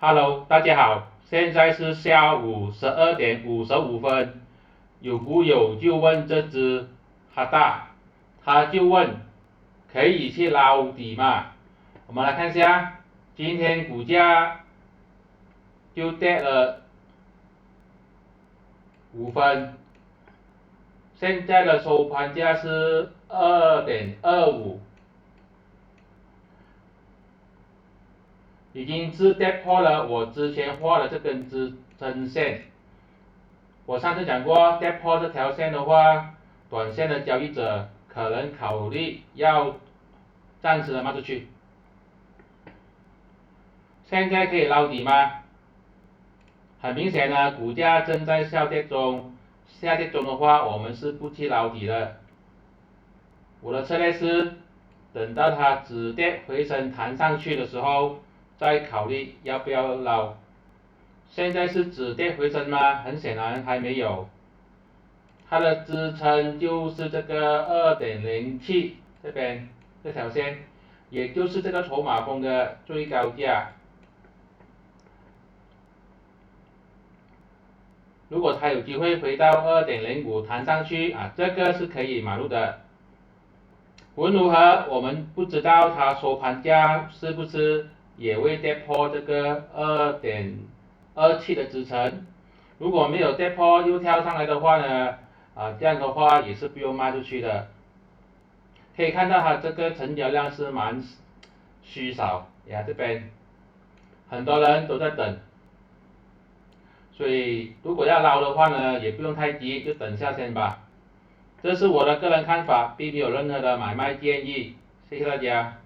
Hello，大家好，现在是下午12点55分。有股友就问这只哈大，他就问可以去捞底吗？我们来看一下，今天股价就跌了5分，现在的收盘价是2.25，已经是跌破了我之前画的这根支撑线。我上次讲过，跌破这条线的话，短线的交易者可能考虑要暂时的卖出去。现在可以捞底吗？很明显呢，股价正在下跌中，下跌中的话，我们是不去捞底的。我的策略是，等到它止跌回升弹上去的时候，再考虑要不要捞。现在是止跌回升吗？很显然还没有。它的支撑就是这个2.07这边这条线，也就是这个筹码峰的最高价。如果它有机会回到2.05弹上去啊，这个是可以买入的。无论如何，我们不知道它收盘价是不是也会跌破这个2.27的支撑。如果没有跌破又跳上来的话呢，这样的话也是不用卖出去的。可以看到它这个成交量是蛮稀少呀，这边很多人都在等，所以如果要捞的话呢，也不用太急，就等下先吧。这是我的个人看法，并没有任何的买卖建议，谢谢大家。